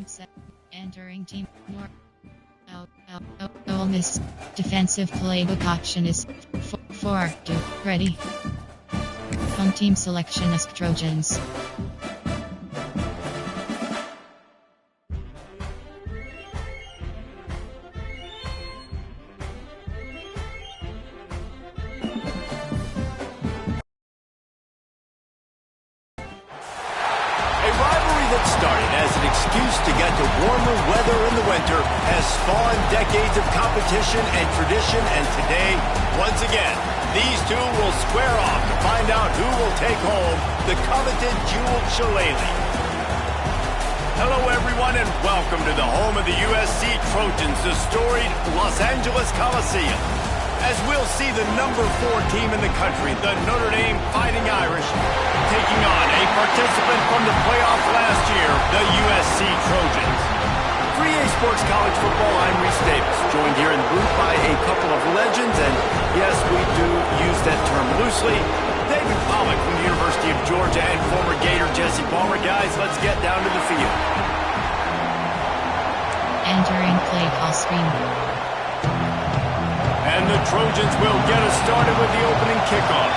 Team set. Entering team. Ole Miss. Defensive playbook option is 4-2. Ready. Home team selection is Trojans. Started as an excuse to get to warmer weather in the winter has spawned decades of competition and tradition, and today, once again, these two will square off to find out who will take home the coveted jeweled shillelagh. Hello everyone and welcome to the home of the USC Trojans, the storied Los Angeles Coliseum. As we'll see the number 4 team in the country, the Notre Dame Fighting Irish, taking on a participant from the playoff last year, the USC Trojans. For EA Sports College Football, I'm Reese Davis, joined here in the booth by a couple of legends, and yes, we do use that term loosely. David Pollock from the University of Georgia and former Gator Jesse Palmer. Guys, let's get down to the field. Entering play call screen. And the Trojans will get us started with the opening kickoff.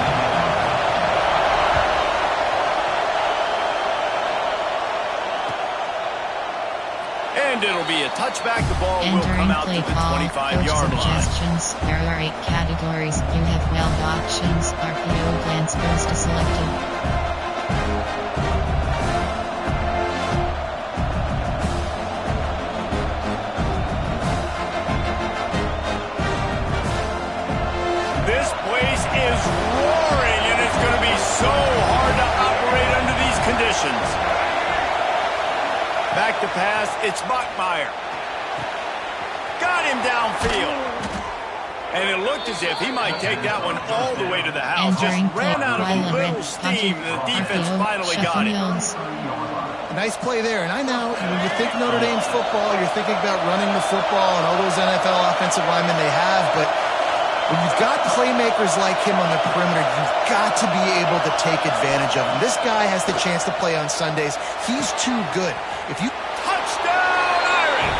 And it'll be a touchback. The ball will come out to the 25-yard line. Suggestions. There are 8 categories. You have 12 options. RPO glance goes to selected. This place is roaring, and it's going to be so hard to operate under these conditions. Back to pass, it's Bachmeier. Got him downfield. And it looked as if he might take that one all the way to the house. Just ran out of a little steam, and the defense finally got it. Nice play there. And I know when you think Notre Dame's football, you're thinking about running the football and all those NFL offensive linemen they have, but when you've got playmakers like him on the perimeter, you've got to be able to take advantage of him. This guy has the chance to play on Sundays. He's too good. If you touchdown, Irish!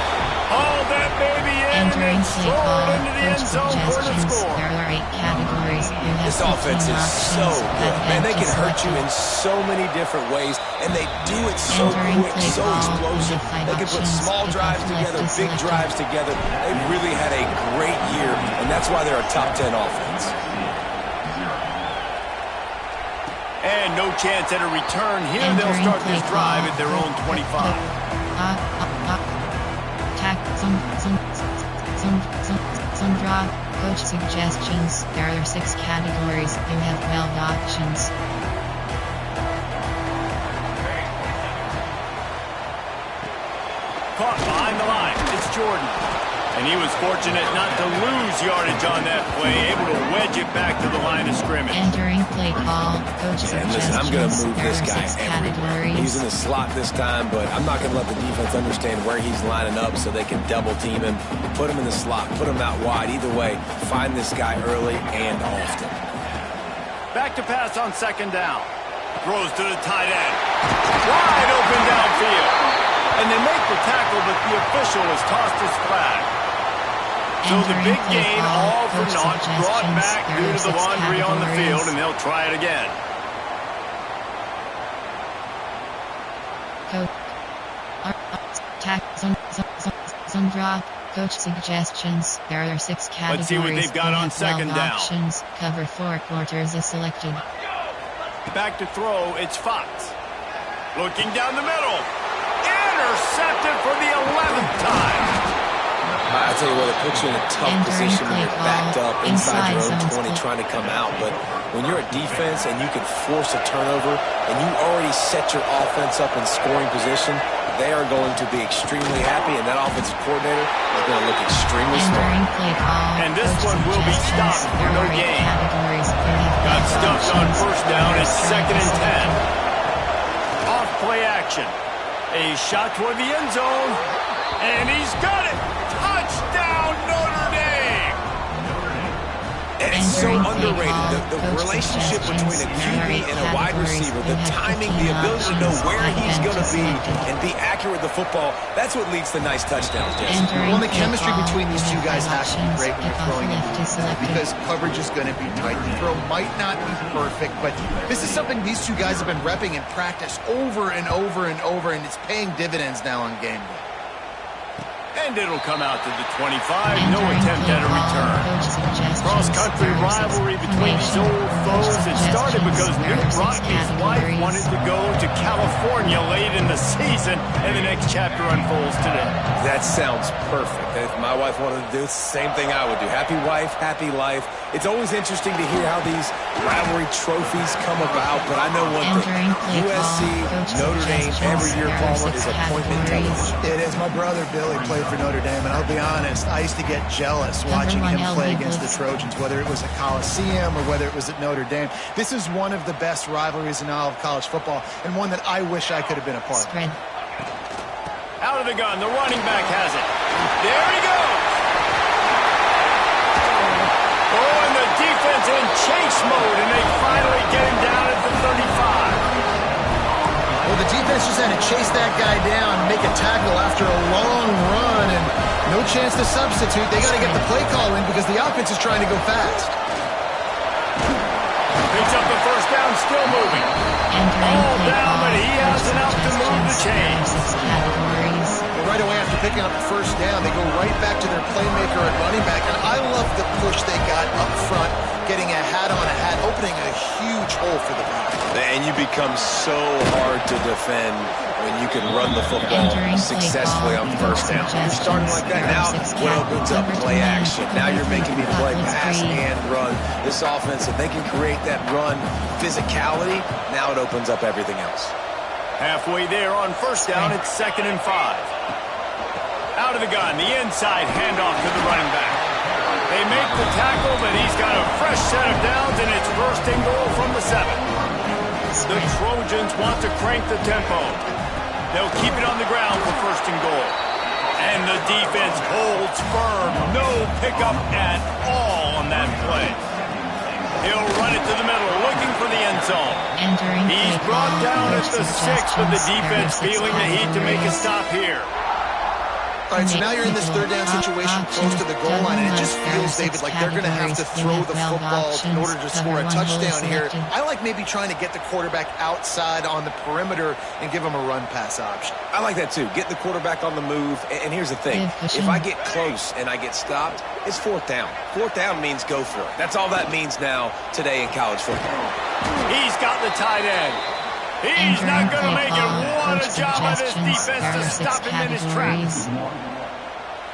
Haul that baby in and stroll into the end zone for the score. There are 8 categories. This offense is so good. Man, they can hurt you in so many different ways, and they do it so quick, so explosive. They can put small drives together, big drives together. They've really had a great year, and that's why they're a top 10 offense. And no chance at a return here. They'll start this drive at their own 25. Some drop. Coach suggestions. There are 6 categories. You have 12 options. Caught behind the line. It's Jordan. And he was fortunate not to lose yardage on that play, able to wedge it back to the line of scrimmage. Entering play call, coach suggestions. Listen, I'm going to move this guy everywhere. He's in the slot this time, but I'm not going to let the defense understand where he's lining up so they can double team him, put him in the slot, put him out wide. Either way, find this guy early and often. Back to pass on second down. Throws to the tight end. Wide open downfield. And they make the tackle, but the official has tossed his flag. So the big gain, all for naught, brought back due to the laundry on the field, and they'll try it again. Some drop. Coach suggestions. There are 6 categories. Let's see what they've got on second down. Options. Cover 4 quarters is selected. Back to throw, it's Fox. Looking down the middle. Intercepted for the 11th time. I tell you what, it puts you in a tough position when you're backed up inside your own 20 trying to come out. But when you're a defense and you can force a turnover and you already set your offense up in scoring position, they are going to be extremely happy, and that offensive coordinator is going to look extremely smart. And this one will be stopped for no gain. Got stuffed on first down. It's 2nd and 10. Off play action. A shot toward the end zone. And he's got it. Touchdown, Notre Dame. And it's so underrated. The relationship between a QB and a wide receiver, the timing, the ability to know where he's going to be and be accurate with the football, that's what leads to nice touchdowns, Jesse. Well, the chemistry between these two guys has to be great when you're throwing into because coverage is going to be tight. The throw might not be perfect, but this is something these two guys have been repping in practice over and over and over, and it's paying dividends now on game day. And it'll come out to the 25. No attempt at a return. Cross-country rivalry between these old foes. It started because Newt Rockney's wife wanted to go to California late in the season, and the next chapter unfolds today. That sounds perfect. If my wife wanted to do the same thing I would do. Happy wife, happy life. It's always interesting to hear how these rivalry trophies come about, but I know one thing. USC, Notre Dame, every year, Palmer, is appointment television. It is. My brother Billy played for Notre Dame, and I'll be honest, I used to get jealous watching him play against the Trojans, whether it was at Coliseum or whether it was at Notre Dame. This is one of the best rivalries in all of college football, and one that I wish I could have been a part of. Out of the gun, the running back has it. There he goes. Oh, and the defense in chase mode, and they finally get him down at the 35. Well, the defense just had to chase that guy down and make a tackle after a long run, and no chance to substitute. They got to get the play call in because the offense is trying to go fast. Picks up the first down, still moving. All down, but he has enough to move the chains. Right away after picking up the first down, they go right back to their playmaker at running back, and I love the push they got up front, getting a hat on a hat, opening a huge hole for the back. And you become so hard to defend when you can run the football successfully on first down. You're starting like that. Now what opens up? Play action. Now you're making me play pass and run. This offense, if they can create that run physicality, now it opens up everything else. Halfway there on first down, it's 2nd and 5. Out of the gun, the inside handoff to the running back. They make the tackle, but he's got a fresh set of downs, and it's 1st and goal from the 7. The Trojans want to crank the tempo. They'll keep it on the ground for 1st and goal. And the defense holds firm. No pickup at all on that play. He'll run it to the middle, looking for the end zone. He's brought down at the 6, but the defense feeling the heat to make a stop here. All right, so now you're in this 3rd down situation close to the goal line, and it just feels, David, like they're going to have to throw the football in order to score a touchdown here. I like maybe trying to get the quarterback outside on the perimeter and give him a run-pass option. I like that, too. Get the quarterback on the move. And here's the thing. If I get close and I get stopped, it's 4th down. 4th down means go for it. That's all that means now today in college football. He's got the tight end. He's not going to make it. What a job by this defense to stop him in his tracks.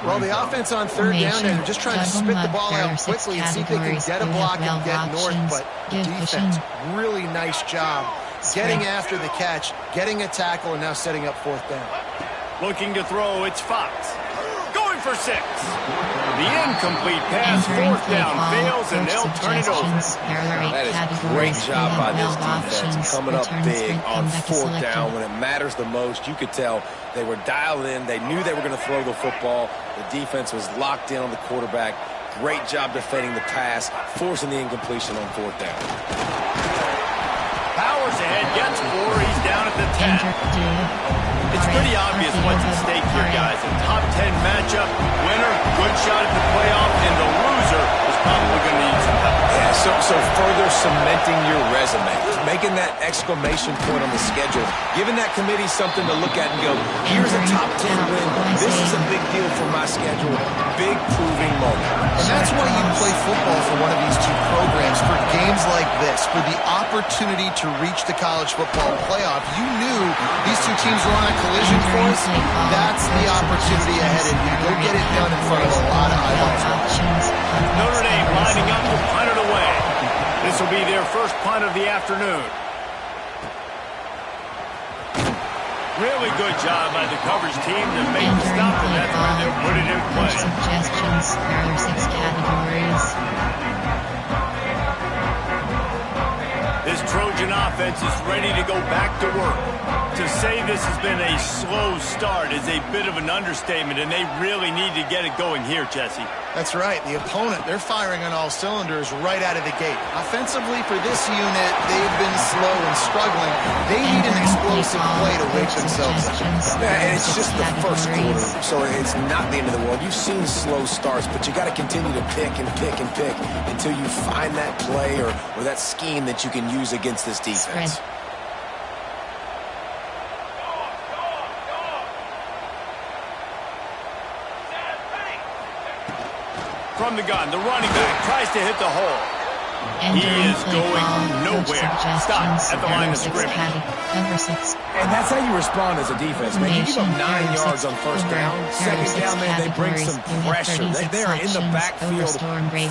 Well, the offense on 3rd down, they're just trying to spit the ball out quickly and see if they can get a block and get north. But defense, really nice job getting after the catch, getting a tackle, and now setting up 4th down. Looking to throw, it's Fox. Going for 6. The incomplete pass, 4th down, fails, and they'll turn it over. That is a great job by this defense, coming up big on 4th down when it matters the most. You could tell they were dialed in. They knew they were going to throw the football. The defense was locked in on the quarterback. Great job defending the pass, forcing the incompletion on 4th down. Powers ahead, gets 4. He's down at the 10. It's pretty obvious what's at stake here, guys. A top 10 matchup, winner, good shot at the playoff, and the loser is probably going to need some help. Yeah, so further cementing your resume, making that exclamation point on the schedule, giving that committee something to look at and go, here's a top 10 win. This is a big deal for my schedule. Big proving moment. And that's why you play football for one of these two programs, for games like this, for the opportunity to reach the college football playoff. You knew these two teams were on a collision course. That's the opportunity ahead of you. Go get it done in front of a lot of eyeballs. Notre Dame lining up to punt it away. This will be their first punt of the afternoon. Really good job by the coverage team to make the stop, and that's where they'll put it in play. Suggestions, there are 6 categories. This Trojan Trojan offense is ready to go back to work. To say this has been a slow start is a bit of an understatement, and they really need to get it going here, Jesse. That's right. The opponent, they're firing on all cylinders right out of the gate. Offensively, for this unit, they've been slow and struggling. They need an explosive play to wake themselves up. And it's just the first quarter, so it's not the end of the world. You've seen slow starts, but you got to continue to pick and pick and pick until you find that play or that scheme that you can use against this defense. From the gun, the running back tries to hit the hole. He is going nowhere. Stop at the line of scrimmage. And that's how you respond as a defense, man. You give them 9 yards on first down. Second down, man, they bring some pressure. They're in the backfield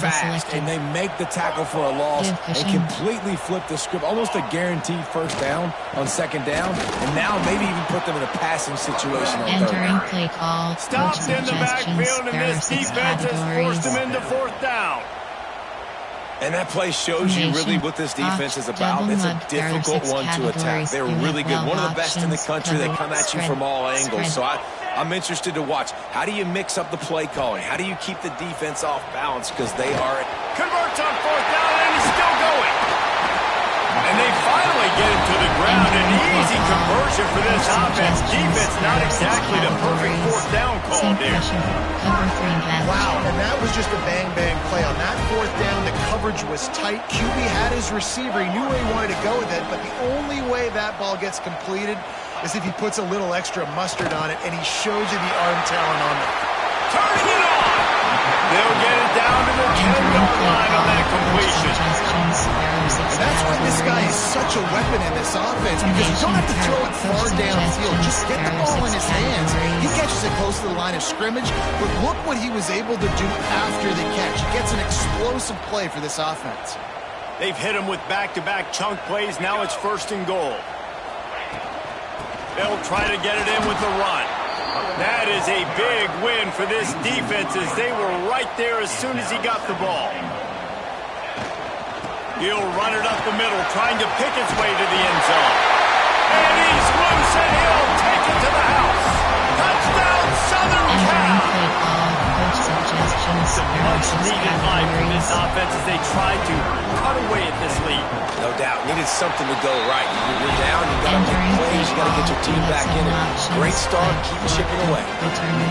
fast, and they make the tackle for a loss and completely flip the script. Almost a guaranteed first down on second down, and now maybe even put them in a passing situation on third. Entering play call. Stopped in the backfield, and this defense has forced them into fourth down. And that play shows you really what this defense is about. It's a difficult one to attack. They're really good. One of the best in the country. They come at you from all angles. So I'm interested to watch. How do you mix up the play calling? How do you keep the defense off balance? Because they are... Converts on fourth down, and he's still going. And they finally get him to the ground. An easy conversion for this offense. Defense not exactly the perfect fourth down call there. Wow, and that was just a bang-bang play. On that fourth down, the coverage was tight. QB had his receiver. He knew where he wanted to go with it, but the only way that ball gets completed is if he puts a little extra mustard on it, and he shows you the arm talent on it. Turning it on! They'll get it down to the 10-yard line on that completion. And that's why this guy is such a weapon in this offense, because you don't have to throw it far downfield. Just get the ball in his hands. He catches it close to the line of scrimmage, but look what he was able to do after the catch. He gets an explosive play for this offense. They've hit him with back-to-back chunk plays. Now it's first and goal. They'll try to get it in with the run. That is a big win for this defense, as they were right there as soon as he got the ball. He'll run it up the middle, trying to pick its way to the end zone. And he's loose, and he'll take it to the house. Touchdown, Southern Cal! Some much-needed life for this offense as they try to cut away at this lead. No doubt. Needed something to go right. You're down, you got to make plays, you got to get your team back in it. Great start, keep chipping away.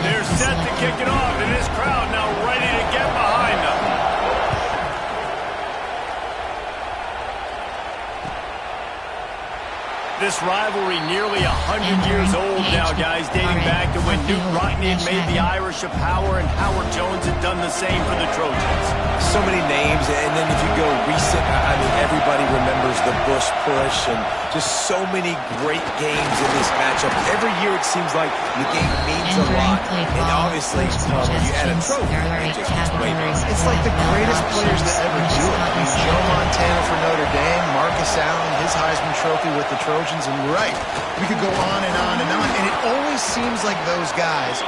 They're set to kick it off, and this crowd now ready to get behind them. This rivalry nearly 100 years old now, guys, dating back to when Newt Rockne had made the Irish a power and Howard Jones had done the same for the Trojans. So many names, and then if you go recent, I mean, everybody remembers the Bush push and just so many great games in this matchup. Every year it seems like the game means a lot, and obviously you add a trophy. It's like the greatest players to ever do it. I mean, Joe Montana for Notre Dame, Marcus Allen, his Heisman Trophy with the Trojans. And right, we could go on and on and on, and it always seems like those guys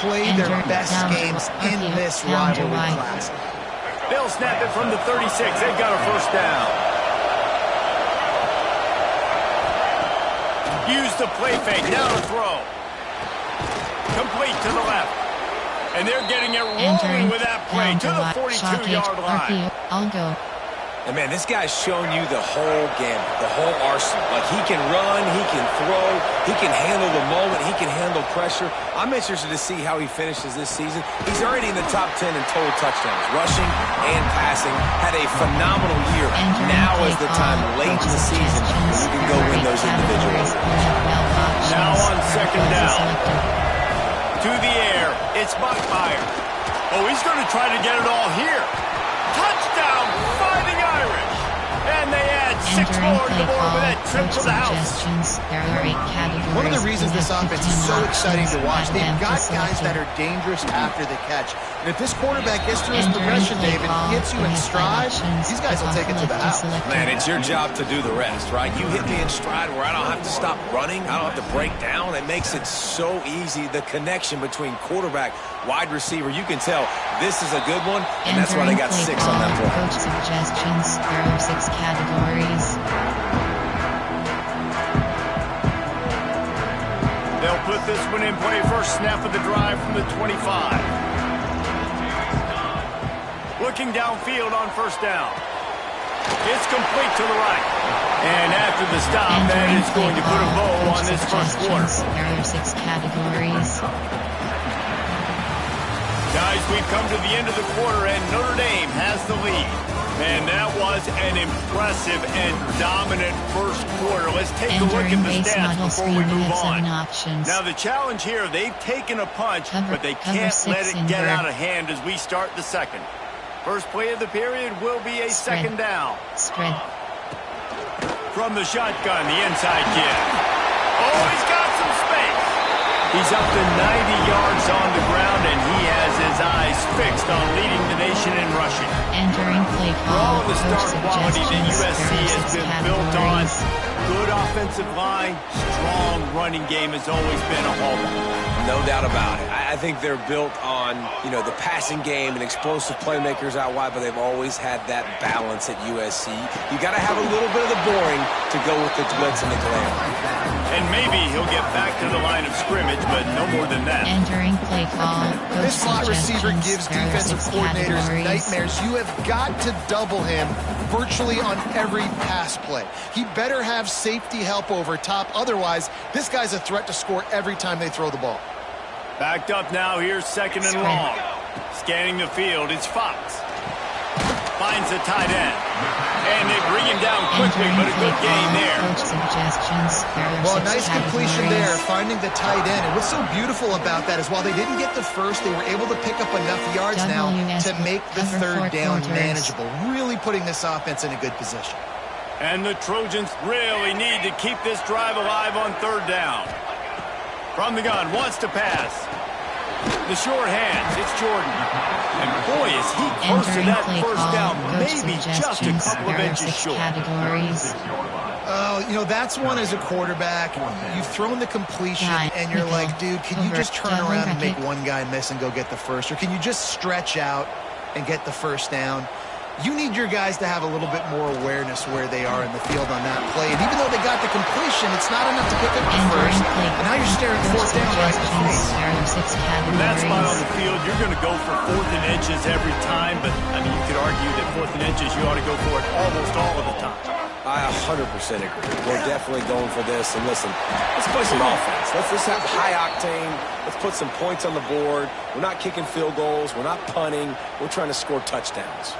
played their best games in this rivalry class. They'll snap it from the 36. They've got a first down. Use the play fake. Now to throw. Complete to the left. And they're getting it rolling with that play to the 42-yard line. I'll go. And, man, this guy's showing you the whole gamut, the whole arsenal. Like, he can run, he can throw, he can handle the moment, he can handle pressure. I'm interested to see how he finishes this season. He's already in the top 10 in total touchdowns, rushing and passing. Had a phenomenal year. Now is the time late in the season when you can go win those individuals. Now on second down. To the air. It's Buckmeyer. Oh, he's going to try to get it all here. Touchdown, Fighting Irish. And they add 6 more to the board with that trip to the house. One of the reasons this offense is so exciting to watch, they've got guys that are dangerous after the catch. And if this quarterback gets through his progression, David, gets you in stride, these guys will take it to the house. Man, it's your job to do the rest, right? You hit me in stride where I don't have to stop running. I don't have to break down. It makes it so easy, the connection between quarterback, wide receiver. You can tell this is a good one, and that's why they got 6 on that play. Coach suggestions, there are 6 categories. They'll put this one in play. First snap of the drive from the 25. Looking downfield on first down. It's complete to the right. And after the stop, that is going to put a bow on this first quarter. There are 6 categories. Guys, we've come to the end of the quarter, and Notre Dame has the lead. Man, that was an impressive and dominant first quarter. Let's take a look at the stats before we move on. Now, the challenge here, they've taken a punch, but they can't let it get out of hand as we start the second. First play of the period will be a second down. Spread. From the shotgun, the inside kid. Oh, he's got some space. He's up to 90 yards on the ground, and he has his eyes fixed on leading the nation in rushing. Entering play For all call, of the star quality that USC has been built on, good offensive line, strong running game has always been a hallmark. No doubt about it. I think they're built on, the passing game and explosive playmakers out wide, but they've always had that balance at USC. You got to have a little bit of the boring to go with the blitz and the glare. And maybe he'll get back to the line of scrimmage, but no more than that. Entering play call. This slot receiver gives defensive coordinators nightmares. You have got to double him virtually on every pass play. He better have safety help over top. Otherwise, this guy's a threat to score every time they throw the ball. Backed up now, here's second and long. Scanning the field, it's Fox. Finds the tight end. And they bring him down quickly, but a good game there. Well, nice completion there, finding the tight end. And what's so beautiful about that is while they didn't get the first, they were able to pick up enough yards now to make the third down manageable. Really putting this offense in a good position. And the Trojans really need to keep this drive alive on third down. From the gun, wants to pass. The short hands, it's Jordan. And boy, is he close to that first down. Maybe just a couple of inches short. Oh, that's one as a quarterback. You've thrown the completion, and you're like, dude, can you just turn around and make one guy miss and go get the first? Or can you just stretch out and get the first down? You need your guys to have a little bit more awareness where they are in the field on that play. And even though they got the completion, it's not enough to pick up the first. And now you're staring fourth down right in the face. From that spot on the field, you're going to go for fourth and inches every time. But, you could argue that fourth and inches, you ought to go for it almost all of the time. I 100% agree. We're definitely going for this. And listen, let's play some offense. Let's have high octane. Let's put some points on the board. We're not kicking field goals. We're not punting. We're trying to score touchdowns.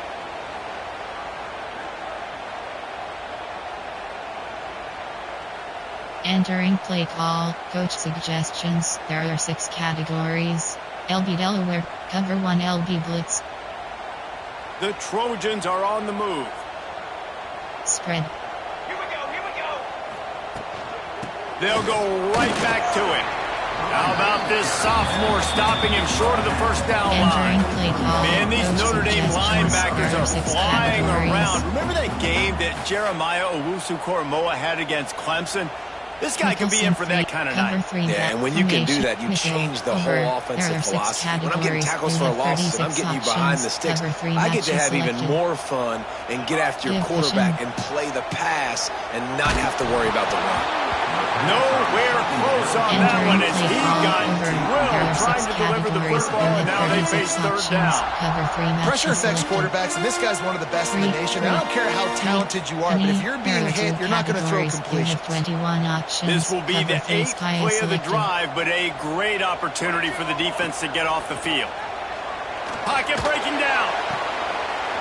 Entering play call, coach suggestions. There are 6 categories. LB Delaware, cover 1 LB blitz. The Trojans are on the move. Spread. Here we go. They'll go right back to him. How about this sophomore stopping him short of the first down line? Man, these Notre Dame linebackers are flying around. Remember that game that Jeremiah Owusu-Koramoah had against Clemson? This guy can be in for that kind of night. Yeah, and when you can do that, you change the whole offensive philosophy. When I'm getting tackles for a loss and I'm getting you behind the sticks, I get to have even more fun and get after your quarterback and play the pass and not have to worry about the run. Nowhere close on that one as he got drilled trying to deliver the football, and now they face third down. Pressure affects quarterbacks, and this guy's one of the best in the nation. I don't care how talented you are, but if you're being hit, you're not going to throw completions. This will be the 8th play of the drive, but a great opportunity for the defense to get off the field. Pocket breaking down.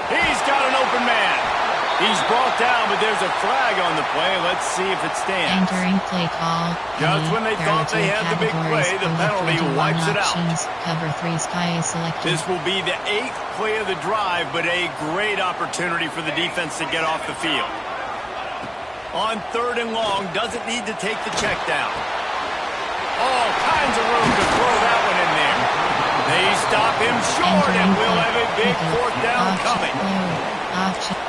He's got an open man. He's brought down, but there's a flag on the play. Let's see if it stands. Entering play call. Just when they thought they had the big play, the penalty wipes it out. Cover 3 Sky is selected. This will be the 8th play of the drive, but a great opportunity for the defense to get off the field. On third and long, doesn't need to take the check down. All kinds of room to throw that one in there. They stop him short, and we'll have a big fourth down coming.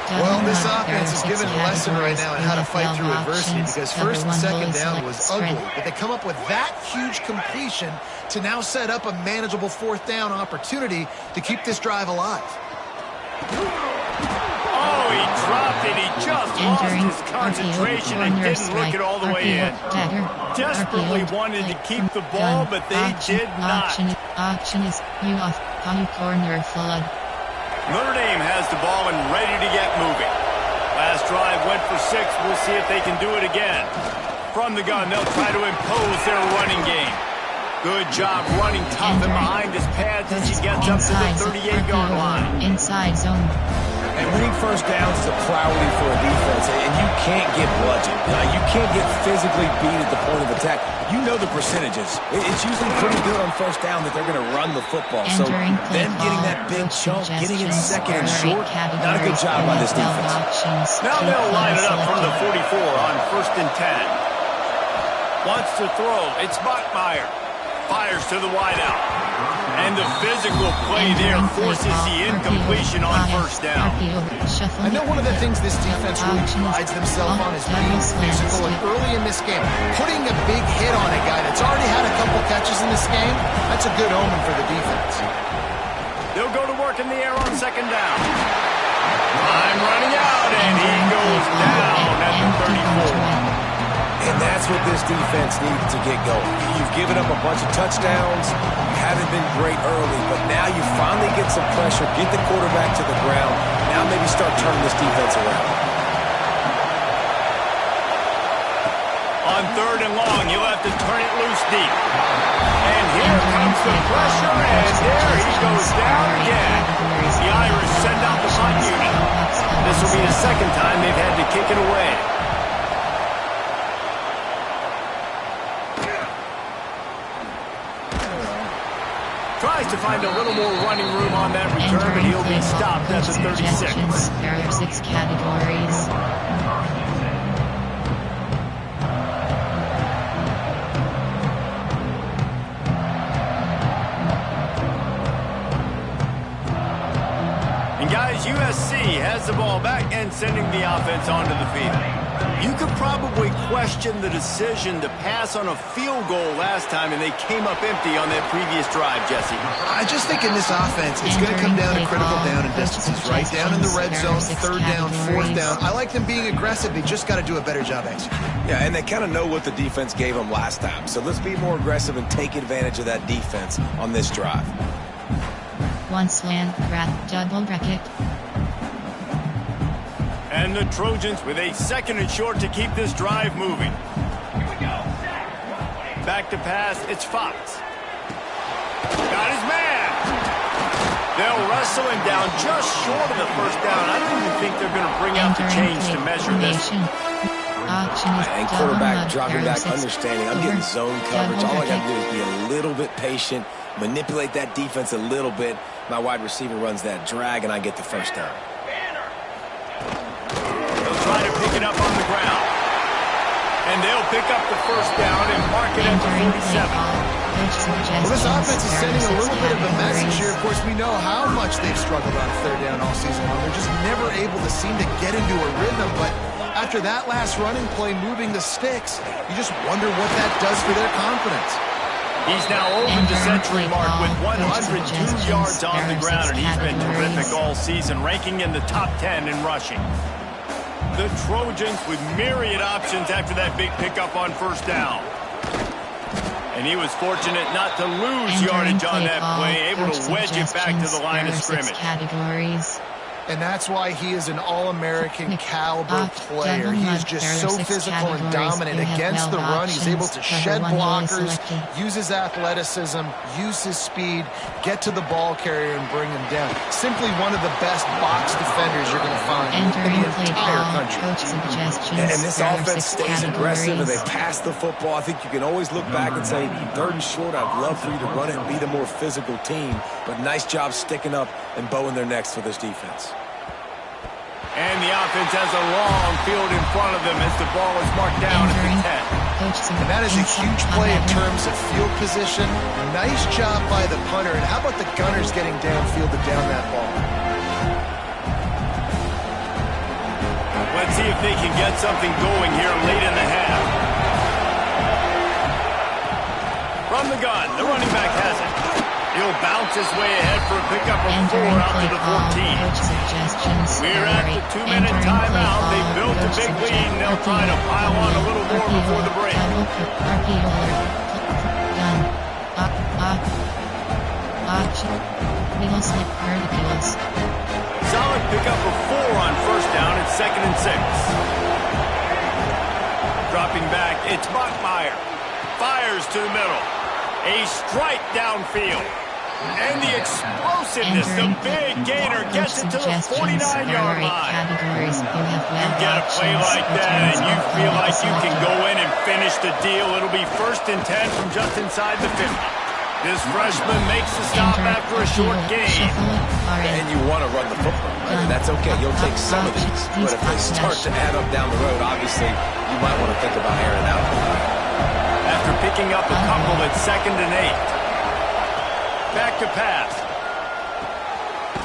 Well, this offense is giving a lesson right now on how to fight through adversity because first and second down was ugly, but they come up with that huge completion to now set up a manageable fourth down opportunity to keep this drive alive. Oh, he dropped it. He just lost his concentration and didn't look it all the way in. Desperately wanted to keep the ball, but they did not. Auction is you off. You corner flood. Notre Dame has the ball and ready to get moving. Last drive went for 6. We'll see if they can do it again. From the gun, they'll try to impose their running game. Good job running tough and behind his pads as he gets up to the 38-yard line. Inside zone. And winning first downs is a priority for a defense, and you can't get bludgeoned. You can't get physically beat at the point of attack. You know the percentages. It's usually pretty good on first down that they're going to run the football. So them getting that big chunk, getting it second and short, not a good job by this defense. Now they'll line it up from the 44 on 1st and 10. Wants to throw. It's Bachmeier. Fires to the wideout. And the physical play there forces the incompletion on 1st down. I know one of the things this defense really prides themselves on is being physical. And early in this game, putting a big hit on a guy that's already had a couple catches in this game, that's a good omen for the defense. They'll go to work in the air on 2nd down. Time running out, and he goes down at the 34. And that's what this defense needs to get going. You've given up a bunch of touchdowns. You haven't been great early, but now you finally get some pressure, get the quarterback to the ground. Now maybe start turning this defense around. On 3rd and long, you'll have to turn it loose deep. And here comes the pressure, and there he goes down again. The Irish send out the punt unit. This will be the 2nd time they've had to kick it away. Tries to find a little more running room on that return, but he'll be stopped at the 36. There are 6 categories. And guys, USC has the ball back and sending the offense onto the field. You could probably question the decision to pass on a field goal last time, and they came up empty on that previous drive, Jesse. I just think in this offense, it's going to come down to critical down and distances, right? Down in the red zone, 3rd down, 4th down. I like them being aggressive. They just got to do a better job executing. Yeah, and they kind of know what the defense gave them last time. So let's be more aggressive and take advantage of that defense on this drive. One slant, double bracket. And the Trojans with a 2nd and short to keep this drive moving. Here we go. Back to pass, it's Fox. Got his man. They'll wrestle him down just short of the 1st down. I don't even think they're going to bring out the chains to measure this. And quarterback dropping back, understanding I'm getting zone coverage. All I got to do is be a little bit patient, manipulate that defense a little bit. My wide receiver runs that drag, and I get the 1st down. Try to pick it up on the ground. And they'll pick up the 1st down and mark it at the 47. Well, this offense is sending a little bit of a message here. Of course, we know how much they've struggled on 3rd down all season long. They're just never able to seem to get into a rhythm. But after that last running play, moving the sticks, you just wonder what that does for their confidence. He's now over the century mark with 102 yards on the ground, and he's been terrific all season, ranking in the top 10 in rushing. The Trojans with myriad options after that big pickup on 1st down. And he was fortunate not to lose yardage on that play, able to wedge it back to the line of scrimmage. And that's why he is an All-American caliber player. He is just so physical and dominant against the run. He's able to shed blockers, use his athleticism, use his speed, get to the ball carrier and bring him down. Simply one of the best box defenders you're going to find in the entire country. And this offense stays aggressive and they pass the football. I think you can always look back and say, 3rd and short, I'd love for you to run it and be the more physical team. But nice job sticking up and bowing their necks for this defense. And the offense has a long field in front of them as the ball is marked down at the 10. And that is a huge play in terms of field position. Nice job by the punter. And how about the gunners getting downfield to down that ball? Let's see if they can get something going here late in the half. From the gun, the running back has it. He'll bounce his way ahead for a pickup of 4 out to the 14. We're at the 2-minute timeout. They built a big lead, and they'll try to pile on a little more before the break. Solid pickup of 4 on first down. It's 2nd and 6. Dropping back, it's Bachmeier. Fires to the middle. A strike downfield. And the explosiveness, the big gainer gets it to the 49-yard line. You get a play like that and you feel like you can go in and finish the deal. It'll be 1st and 10 from just inside the 50. This freshman makes the stop after a short gain. And you want to run the football. I mean, that's okay. You'll take some of these. But if they start to add up down the road, obviously, you might want to think about airing out. After picking up a couple, it's 2nd and 8. Back to pass.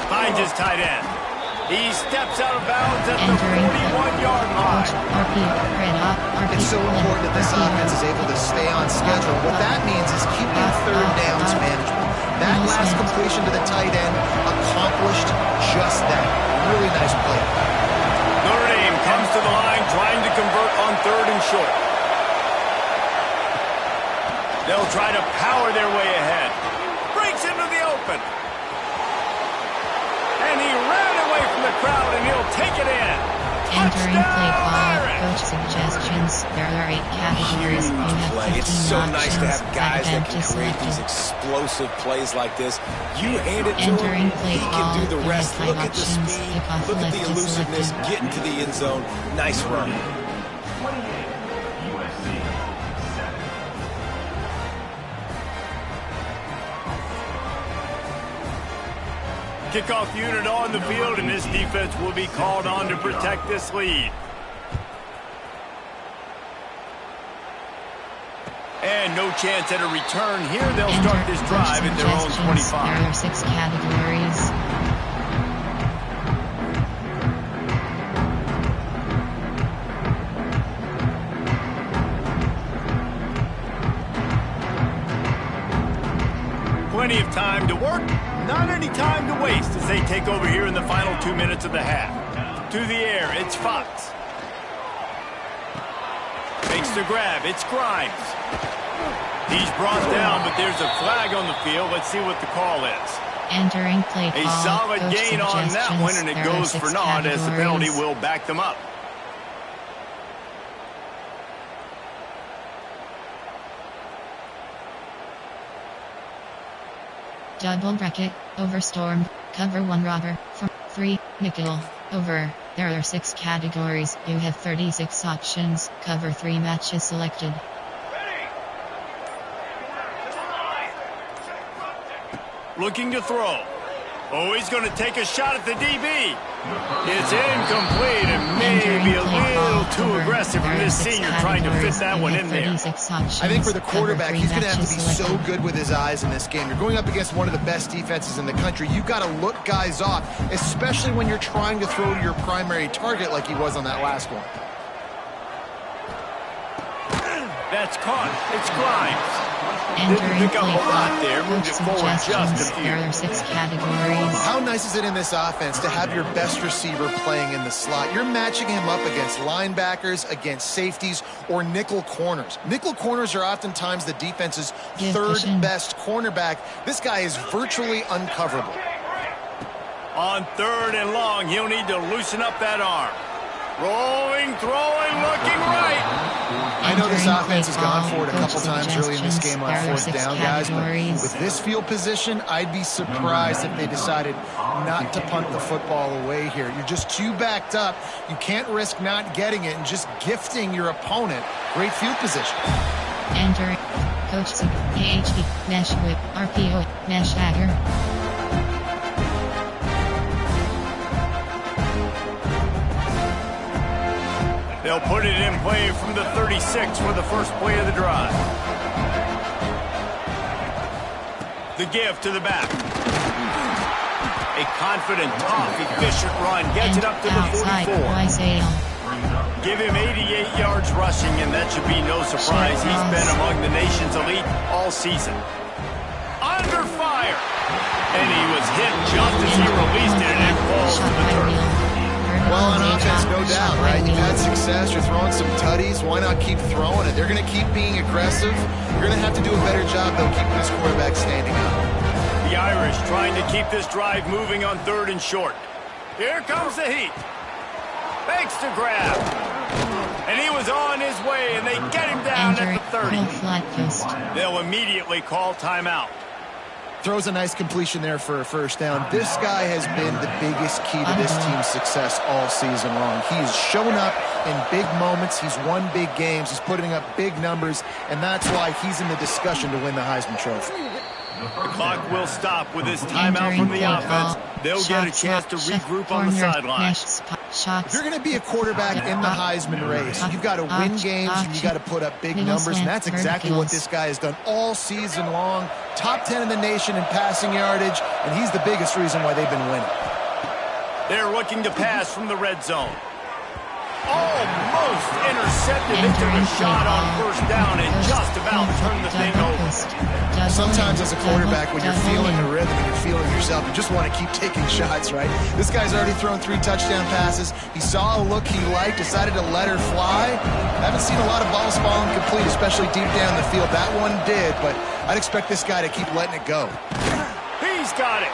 Finds his tight end. He steps out of bounds at the 41-yard line. It's so important that this offense is able to stay on schedule. What that means is keeping third downs manageable. That last completion to the tight end accomplished just that. Really nice play. Notre Dame comes to the line trying to convert on 3rd and short. They'll try to power their way ahead. Breaks into the open. And he ran away from the crowd, and he'll take it in. Entering play call, coach suggestions. There are 8 categories. You have 15 It's so options. nice to have guys that can create selected. these explosive plays like this. You hand it to Entering him, play he call, can do the you have rest. 5 Look at the options. speed, Kickoff look at the left is elusiveness, selected. get into the end zone. Nice run. Kickoff unit on the field, and this defense will be called on to protect this lead. And no chance at a return here. They'll start this drive at their own 25. There are 6 categories. Plenty of time to work, not any time to waste as they take over here in the final 2 minutes of the half. To the air, it's Fox. Makes the grab, it's Grimes. He's brought down, but there's a flag on the field. Let's see what the call is. Entering play call. A solid coach gain on that one, and it There are goes 6 for naught as the penalty categories. will back them up. Double bracket, overstorm, cover 1 robber, from 3, nickel, over. There are 6 categories. You have 36 options. Cover 3 matches selected. Looking to throw. Oh, he's going to take a shot at the DB. It's incomplete and maybe a little too aggressive from this senior trying to fit that one in there. I think for the quarterback, he's going to have to be so good with his eyes in this game. You're going up against one of the best defenses in the country. You've got to look guys off, especially when you're trying to throw to your primary target like he was on that last one. That's caught. It's Grimes. Entering Didn't pick up play a lot call. there. Moved Coach it forward just suggestions. a few. There are 6 categories. How nice is it in this offense to have your best receiver playing in the slot? You're matching him up against linebackers, against safeties, or nickel corners. Nickel corners are oftentimes the defense's third best cornerback. This guy is virtually uncoverable. On 3rd and long, he'll need to loosen up that arm. Rolling, throwing, looking right. I know this offense has gone for it a couple times early in this game on 4th down, guys, but with this field position, I'd be surprised if they decided not to punt the football away here. You're just too backed up. You can't risk not getting it and just gifting your opponent great field position. Entering coach AHP, mesh whip, RPO, mesh dagger. They'll put it in play from the 36 for the first play of the drive. The give to the back. A confident, tough, efficient run gets it up to the 44. Give him 88 yards rushing, and that should be no surprise. He's been among the nation's elite all season. Under fire. And he was hit just as he released it, and it falls to the turf. Well, on offense, no doubt, right? You've had success. You're throwing some tutties. Why not keep throwing it? They're going to keep being aggressive. You're going to have to do a better job, though, keeping this quarterback standing up. The Irish trying to keep this drive moving on 3rd and short. Here comes the heat. Fakes to grab. And he was on his way, and they get him down at the 30. They'll immediately call timeout. Throws a nice completion there for a first down. This guy has been the biggest key to this team's success all season long. He's shown up in big moments. He's won big games. He's putting up big numbers, and that's why he's in the discussion to win the Heisman Trophy. The clock will stop with this timeout from the offense. They'll get a chance to regroup on the sideline. If you're going to be a quarterback in the Heisman race, you've got to win games and you've got to put up big numbers, and that's exactly what this guy has done all season long. Top 10 in the nation in passing yardage, and he's the biggest reason why they've been winning. They're looking to pass from the red zone. Almost intercepted. They took a shot on first down and just about turned the thing over. Sometimes as a quarterback, when you're feeling the rhythm and you're feeling yourself, you just want to keep taking shots, right? This guy's already thrown 3 touchdown passes. He saw a look he liked, decided to let her fly. I haven't seen a lot of balls falling complete, especially deep down the field. That one did, but I'd expect this guy to keep letting it go. He's got it.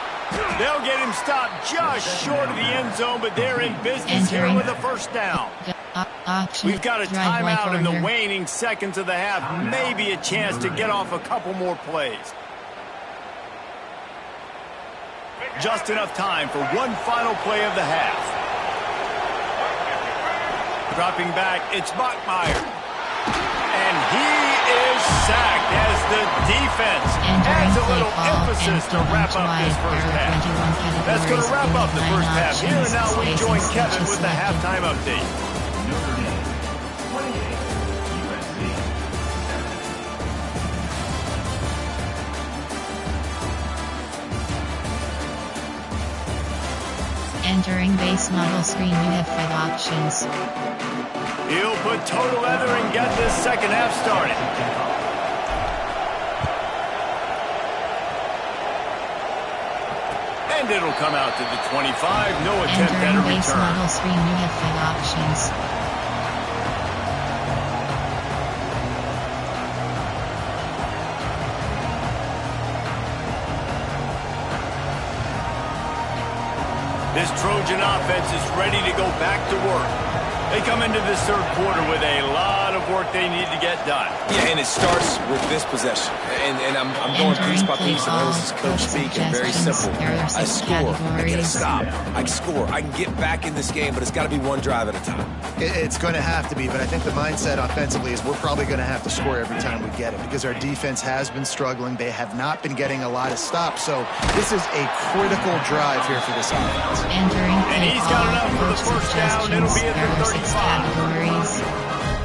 They'll get him stopped just short of the end zone, but they're in business here with a first down. We've got a timeout in the waning seconds of the half. Maybe a chance to get off a couple more plays. Just enough time for one final play of the half. Dropping back, it's Bachmeier. And he is sacked as the defense adds a little emphasis to wrap up this first half. That's going to wrap up the first half. Here and now we join Kevin with the halftime update. Notre Dame, 28, USC. Entering base model screen, you have 5 options. He'll put total leather and get this second half started. And it'll come out to the 25. No attempt at a Entering base return. model screen, you have 5 options. This Trojan offense is ready to go back to work. They come into this third quarter with a lot of work they need to get done. Yeah, and it starts with this possession. And I'm going piece by piece. I know this is coach speak, and very simple. I score, I get a stop. I score, I can get back in this game, but it's got to be one drive at a time. It's going to have to be, but I think the mindset offensively is we're probably going to have to score every time we get it because our defense has been struggling. They have not been getting a lot of stops, so this is a critical drive here for this offense. And he's got enough for the first down. It'll be at the 35.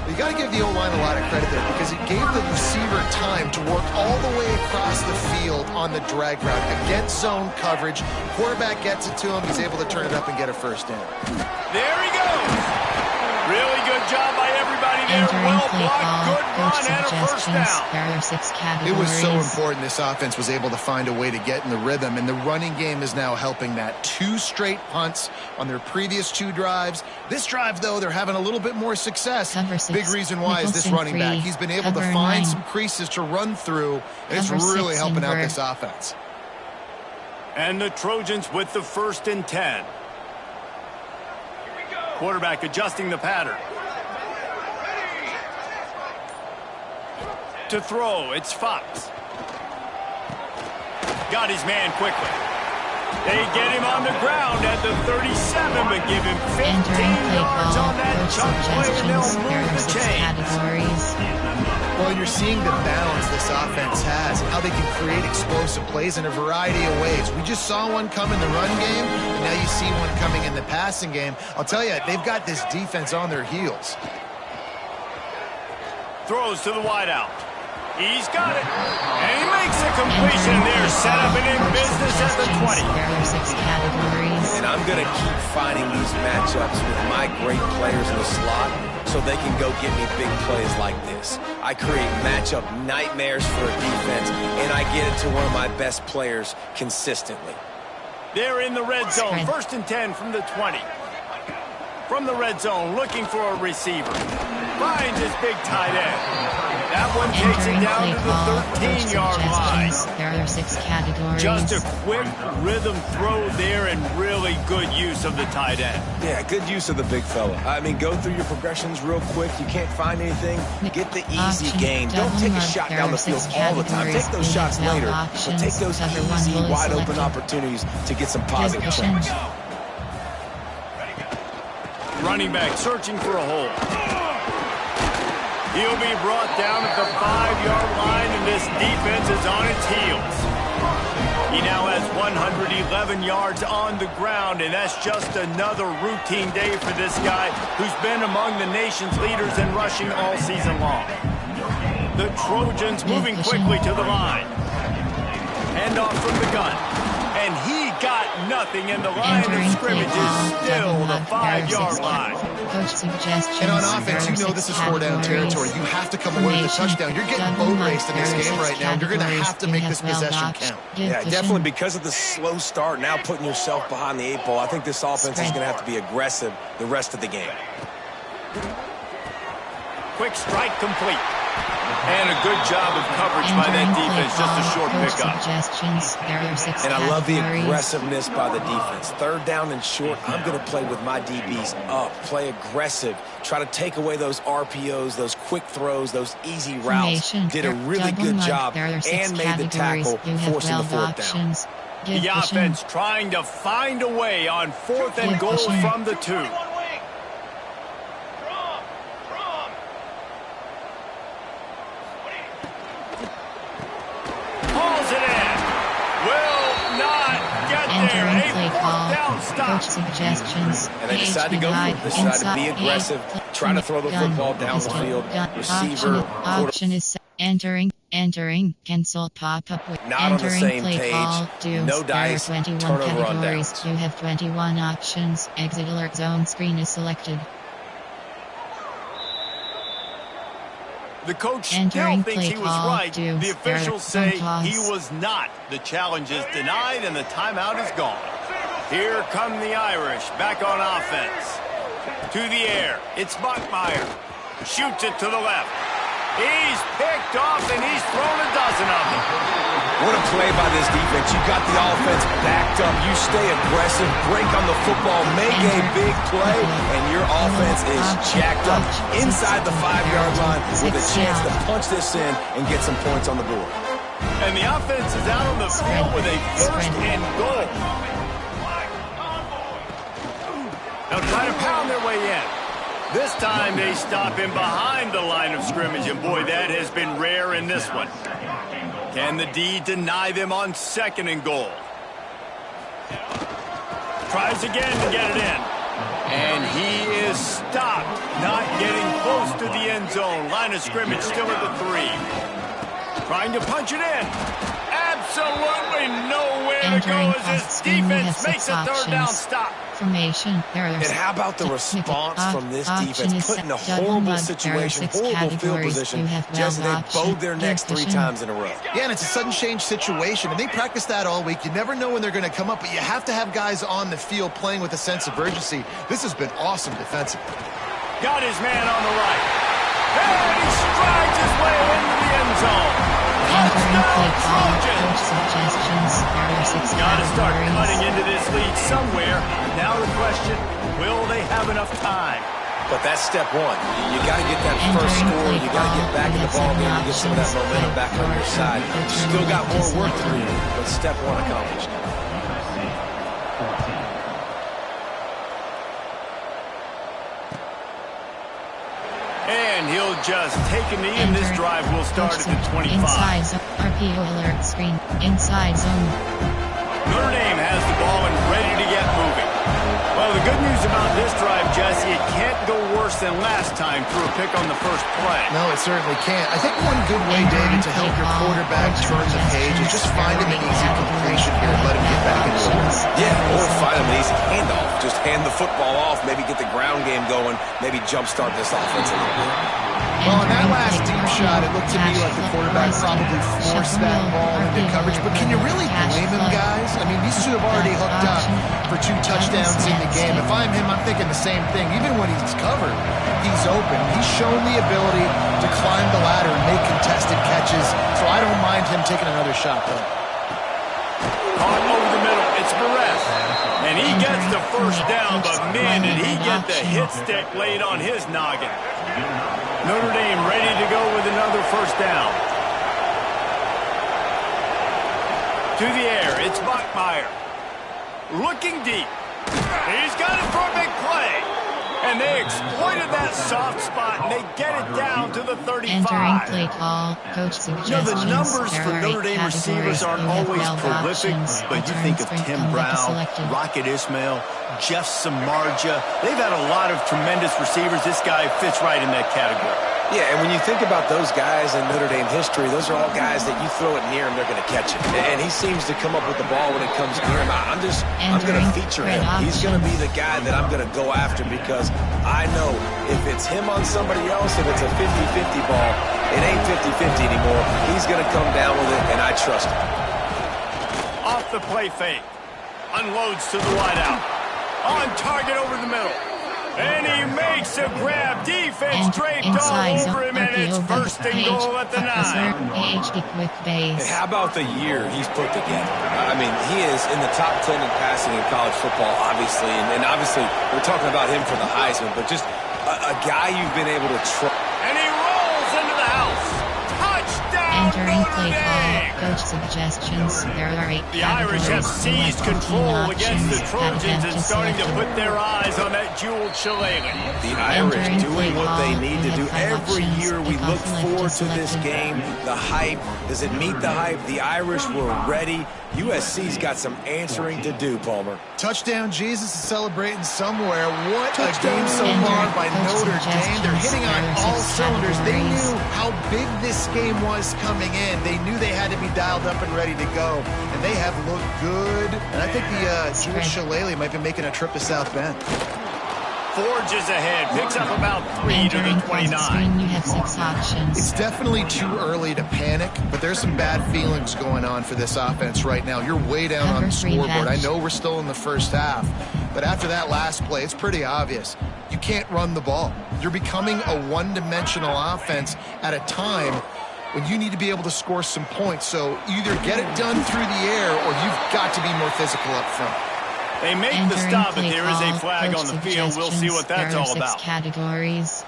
You got to give the O-line a lot of credit there because it gave the receiver time to work all the way across the field on the drag route against zone coverage. Quarterback gets it to him. He's able to turn it up and get a first down. There he goes. Really good job by everybody there. Well blocked, good run, and a first down. It was so important this offense was able to find a way to get in the rhythm, and the running game is now helping that. 2 straight punts on their previous 2 drives. This drive, though, they're having a little bit more success. Big reason why is this running back. He's been able to find some creases to run through, and it's really helping out this offense. And the Trojans with the 1st and 10. Quarterback adjusting the pattern. To throw, it's Fox. Got his man quickly. They get him on the ground at the 37, but give him 15 yards on that chunk play, and they'll move the chains. Well, you're seeing the balance this offense has and how they can create explosive plays in a variety of ways. We just saw one come in the run game, and now you see one coming in the passing game. I'll tell you, they've got this defense on their heels. Throws to the wideout. He's got it. And he makes a completion. They're set up and in business at the 20. And I'm going to keep finding these matchups with my great players in the slot so they can go get me big plays like this. I create matchup nightmares for a defense, and I get it to one of my best players consistently. They're in the red zone. 1st and 10 from the 20. From the red zone, looking for a receiver. Finds his big tight end. That one takes it down to the 13-yard line. There are 6 categories. Just a quick rhythm throw there and really good use of the tight end. Yeah, good use of the big fella. I mean, go through your progressions real quick. You can't find anything, get the easy gain. Don't take a shot down the field all the time. Take those shots later, but take those easy, wide-open opportunities to get some positive points. Running back searching for a hole. He'll be brought down at the 5-yard line, and this defense is on its heels. He now has 111 yards on the ground, and that's just another routine day for this guy who's been among the nation's leaders in rushing all season long. The Trojans moving quickly to the line. Handoff from the gun. And he got nothing, and the line of scrimmage is still the 5-yard line. Coach suggestions. And on offense, you know this is 4-down territory. You have to come away with a touchdown. You're getting boat raced in this game right now. You're going to have to make this possession count. Yeah, definitely because of the slow start, now putting yourself behind the 8 ball, I think this offense is going to have to be aggressive the rest of the game. Quick strike complete. And a good job of coverage by that defense. Just a short pickup. And I love the aggressiveness by the defense. 3rd down and short, I'm going to play with my DBs up. Play aggressive. Try to take away those RPOs, those quick throws, those easy routes. Did a really good job and made the tackle, forcing the 4th down. The offense trying to find a way on 4th and goal from the 2. Pulls it in. Will not get there. A 4th down stop. Coach suggestions. And they decide to go for it. They decide to be aggressive. Try to throw the football down the field. Receiver. Option is entering. Cancel pop-up with not on the same page. No dice. 21 Turnover on downs. You have 21 options. Exit alert zone screen is selected. The coach still thinks he was right. The officials say he was not. The challenge is denied, and the timeout is gone. Here come the Irish back on offense. To the air. It's Buckmeyer. Shoots it to the left. He's picked off, and he's thrown a dozen of them. What a play by this defense. You got the offense backed up. You stay aggressive, break on the football, make a big play, and your offense is jacked up inside the 5-yard line with a chance to punch this in and get some points on the board. And the offense is out on the field with a 1st and goal. Now try to pound their way in. This time they stop him behind the line of scrimmage, and boy, that has been rare in this one. Can the D deny them on 2nd and goal? Tries again to get it in. And he is stopped, not getting close to the end zone. Line of scrimmage still at the 3. Trying to punch it in. Absolutely nowhere to go as this defense makes a 3rd down stop. Formation. And how about the response from this defense? Put in a horrible situation, horrible field position, just they bowed their necks 3 times in a row. Yeah, and it's a sudden change situation, and they practice that all week. You never know when they're going to come up, but you have to have guys on the field playing with a sense of urgency. This has been awesome defensively. Got his man on the right. And he strides his way into the end zone. Touchdown, Trojans! Got to start cutting into this lead somewhere. Now the question, will they have enough time? But that's step 1. You got to get that first score. You got to get back in the ball game and get some of that momentum back on your side. Still got more work to do, but step 1 accomplished. And he'll just take a knee, and this drive will start at the 25. Inside zone. RPO alert screen. Inside zone. Notre Dame has the ball and ready to get moving. Well, the good news about this drive, Jesse, it can't go worse than last time through a pick on the first play. No, it certainly can't. I think one good way, David, to help your quarterback turn the page is just find him an easy completion here and let him get back into the run. Yeah, or find him an easy handoff. Just hand the football off, maybe get the ground game going, maybe jumpstart this offense a little bit. Well, in that last deep shot, it looked to me like the quarterback probably forced that ball into coverage. But can you really blame him, guys? I mean, these two have already hooked up for 2 touchdowns in the game. If I'm him, I'm thinking the same thing. Even when he's covered, he's open. He's shown the ability to climb the ladder and make contested catches. So I don't mind him taking another shot, though. Caught over the middle. It's Perez. And he gets the first down, but man, did he get the hit stick laid on his noggin. Notre Dame ready to go with another first down. To the air, it's Bachmeier. Looking deep. He's got it for a big play. And they exploited that soft spot, and they get it down to the 35. Entering play call, coach suggestions. The numbers for Notre Dame receivers aren't always prolific, but you think of Tim Brown, Rocket Ismail, Jeff Samardzija. They've had a lot of tremendous receivers. This guy fits right in that category. Yeah, and when you think about those guys in Notre Dame history, those are all guys that you throw it near him, they're going to catch it. And he seems to come up with the ball when it comes near him. I'm going to feature him. He's going to be the guy that I'm going to go after because I know if it's him on somebody else, if it's a 50-50 ball, it ain't 50-50 anymore. He's going to come down with it, and I trust him. Off the play fake. Unloads to the wideout. On target over the middle. And he makes a grab. Defense draped all over him, and it's first and goal at the 9. Hey, how about the year he's put together? I mean, he is in the top 10 in passing in college football, obviously. And obviously, we're talking about him for the Heisman, but just a guy you've been able to trust. And he rolls into the house. Touchdown, Entering play Notre call, Dame. coach suggestions. There are 8 The Irish have seized control against the Trojans and starting to put their eyes on that jeweled shillelagh. The Irish doing what they need to do. Every year we look forward to this game. The hype, does it meet the hype? The Irish were ready. USC's got some answering to do, Palmer. Touchdown Jesus is celebrating somewhere. What a game so far by Notre Dame. They're hitting on all cylinders. They knew how big this game was coming in. They knew they had to be dialed up and ready to go. And they have looked good. And I think the Jewish Shillelagh might be making a trip to South Bend. Forges ahead, picks up about 3 to the 29. You have 6 options. It's definitely too early to panic, but there's some bad feelings going on for this offense right now. You're way down on the scoreboard. I know we're still in the first half, but after that last play, it's pretty obvious. You can't run the ball. You're becoming a one-dimensional offense at a time when you need to be able to score some points. So either get it done through the air or you've got to be more physical up front. They make the stop, but there is a flag on the field. We'll see what that's all about. Categories.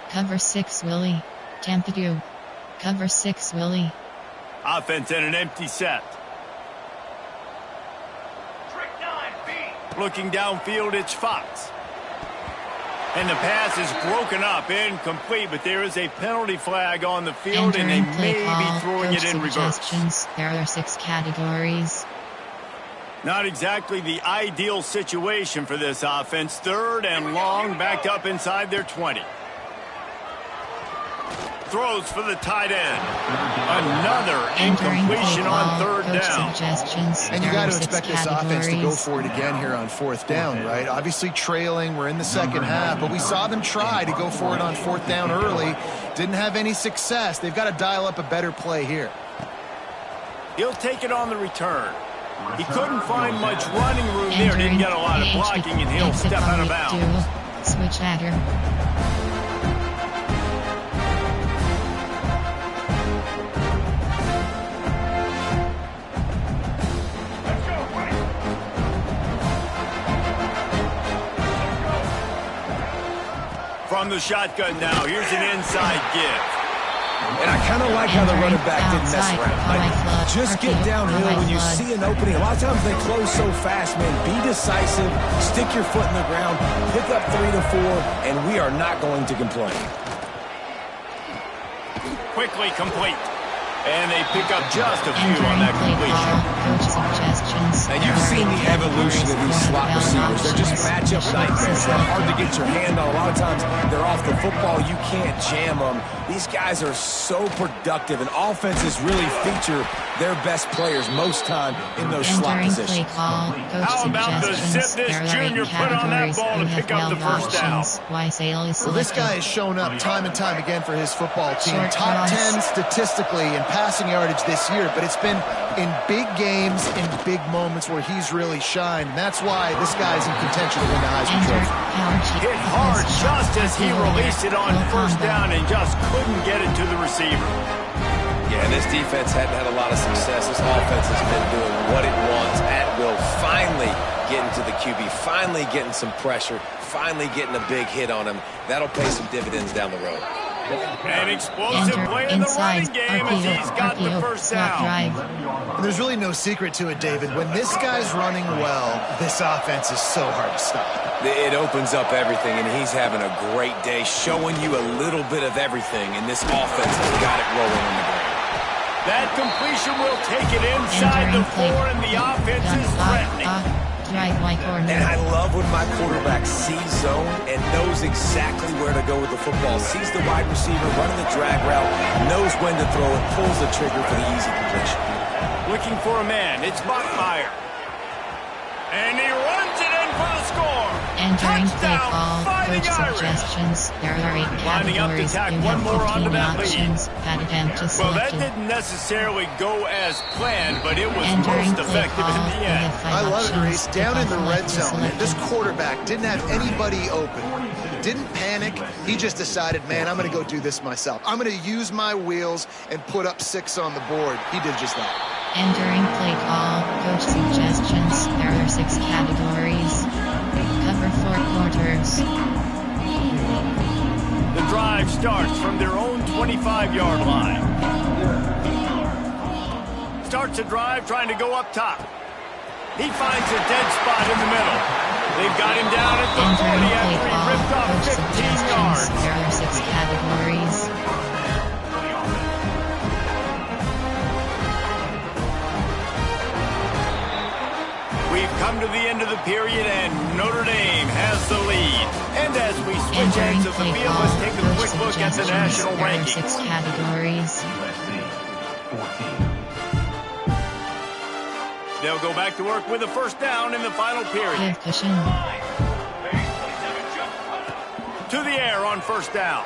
Cover 6 Willie. Tampadu. Cover 6 Willie. Offense in an empty set. Looking downfield, it's Fox. And the pass is broken up, incomplete, but there is a penalty flag on the field, and they may be throwing it in reverse. There are 6 categories. Not exactly the ideal situation for this offense. 3rd and long, backed up inside their 20. Throws for the tight end. Another incompletion on 3rd down. And you got to expect this offense to go for it again here on 4th down, right? Obviously trailing, we're in the second half, but we saw them try to go for it on 4th down early. Didn't have any success. They've got to dial up a better play here. He'll take it on the return. He couldn't find much running room there. Didn't get a lot of blocking, and he'll step out of bounds. Switch adder. From the shotgun now, here's an inside give. And I kind of like how the running back didn't mess around. Like, just get downhill when you see an opening. A lot of times they close so fast, man. Be decisive, stick your foot in the ground, pick up 3 to 4, and we are not going to complain. Quickly complete. And they pick up just a few on that completion. And you've seen the evolution of these slot receivers. They're just matchup nightmares. They're hard to get your hand on. A lot of times they're off the football. You can't jam them. These guys are so productive, and offenses really feature their best players most time in those slot positions. How about the zip this junior put on that ball to pick up the first down? Well, this guy has shown up time and time again for his football team. Top 10 statistically in passing yardage this year, but it's been in big games, in big moments where he's really shined. And that's why this guy's in contention to win the Heisman Trophy. Hit hard just as he released it on first down and just couldn't get it to the receiver. Yeah, and this defense hadn't had a lot of success. This offense has been doing what it wants at will. Finally getting to the QB, finally getting some pressure, finally getting a big hit on him. That'll pay some dividends down the road. An explosive play in the running game as he's got the first down. And there's really no secret to it, David. When this guy's running well, this offense is so hard to stop. It opens up everything, and he's having a great day, showing you a little bit of everything, and this offense has got it rolling on the ground. That completion will take it inside the 4, and the offense is threatening. And I love when my quarterback sees zone and knows exactly where to go with the football. Sees the wide receiver running the drag route, knows when to throw it, pulls the trigger for the easy completion. Looking for a man. It's Bachmeyer. And he runs it in for the score. Entering play Touchdown, call, Fighting coach Irish. suggestions. There are 8 Lining up to categories. tack You one have more 15 onto that lead. options. Add attempt to Well, that selected. didn't necessarily go as planned, but it was Entering most play effective call. in the You end. have 5 I love it, options. Reese. Down in the red Kickoff zone, selected. this quarterback didn't have anybody open. He didn't panic. He just decided, man, I'm going to go do this myself. I'm going to use my wheels and put up 6 on the board. He did just that. Entering play call, coach suggestions. There are 6 categories. Cover 4 quarters. The drive starts from their own 25-yard line. Starts a drive trying to go up top. He finds a dead spot in the middle. They've got him down at the 40 Entering play after he call, ripped off coach 15 suggestions. yards. There are 6 categories. We've come to the end of the period, and Notre Dame has the lead. And as we switch Entering ends of the play field, call, let's take a coach quick look at the suggestions. national There are rankings. 6 categories. USC 14. They'll go back to work with a first down in the final period. Give cushion. To the air on first down.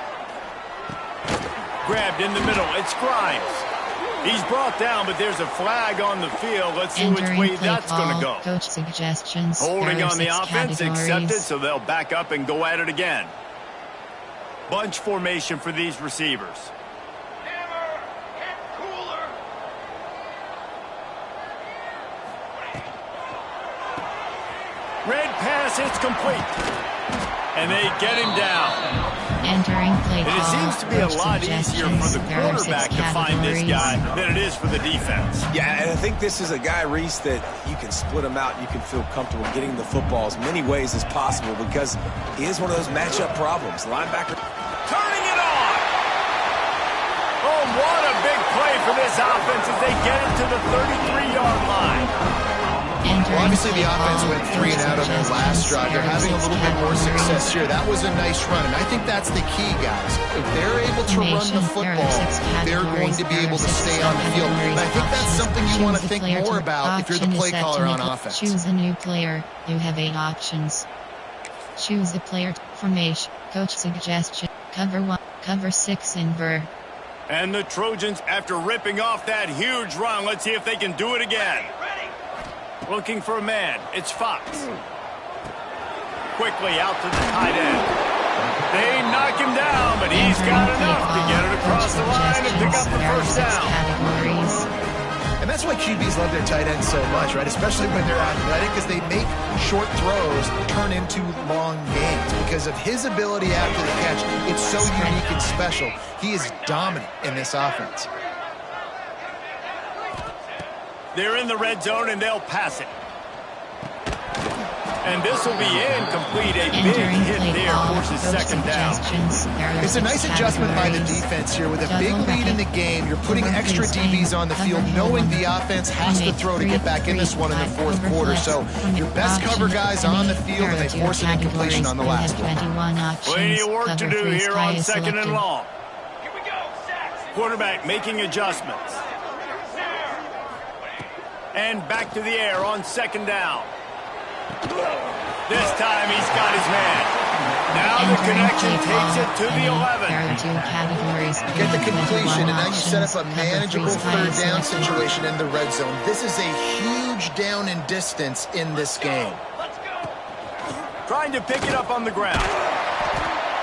Grabbed in the middle. It's Grimes. He's brought down, but there's a flag on the field. Let's see which Entering way play that's going call, to go. coach suggestions. Holding There are on the 6 offense, categories. accepted, so they'll back up and go at it again. Bunch formation for these receivers. Red pass, it's complete. And they get him down. Entering play And it call, seems to be a coach lot easier for the suggestions. There are 6 quarterback to find this guy categories. than it is for the defense. Yeah, and I think this is a guy, Reese, that you can split him out. You can feel comfortable getting the football as many ways as possible because he is one of those matchup problems. Linebacker. Turning it on. Oh, what a big play for this offense as they get it to the 33-yard line. Entering Well, obviously, the play offense call, went 3 and out on their last drive. They're having a little bit more success here. That was a nice run, and I think that's the key, guys. If they're able to run the football, they're going to be able to stay on the field. And I think that's something you want to think more about if you're the play caller on offense. Choose a new player. You have 8 options. Choose the player formation. Coach suggestion. Cover 1, cover 6 invert. And the Trojans, after ripping off that huge run, let's see if they can do it again. Looking for a man. It's Fox. Quickly out to the tight end. They knock him down, but he's got enough to get it across the line and pick up the first down. Categories. And that's why QBs love their tight ends so much, right? Especially when they're athletic, because they make short throws turn into long gains. Because of his ability after the catch, it's so unique and special. He is dominant in this offense. They're in the red zone, and they'll pass it. And this will be incomplete. A big Entering hit play there call, forces coach second down. suggestions. There are It's a 6 nice adjustment by the categories. defense here. With a big Double lead in the bracket. game, you're putting Over extra free DBs swing. on the Cover field, hill knowing one. the offense has to Make throw to get back in this one in the 4th over quarter. flex. So From your the best cover option guys on the field, and they there are force 2 an incompletion on the categories. last You have one. 21 options. Plenty of work to Cover do free here sky on is second and selected. long. Quarterback making adjustments. And back to the air on second down. This time he's got his man. Now the connection takes it to the 11. There are two categories. Get the completion, and now you set up a manageable third down situation in the red zone. This is a huge down in distance in this game. Trying to pick it up on the ground.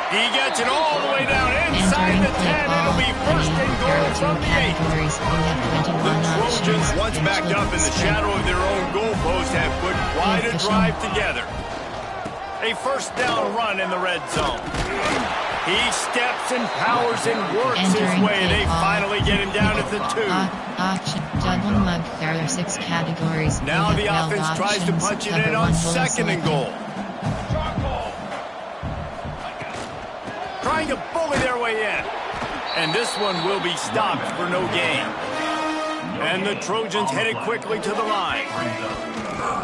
He gets it all the way down inside the 10. It'll be first and goal from the 8. The Trojans, once backed up in the shadow of their own goalpost, have put quite a drive together. A first down run in the red zone. He steps and powers and works his way. They finally get him down at the 2. There are 6 categories. Now the offense tries to punch it in on second and goal. Trying to bully their way in. And this one will be stopped for no gain. And the Trojans headed quickly to the line.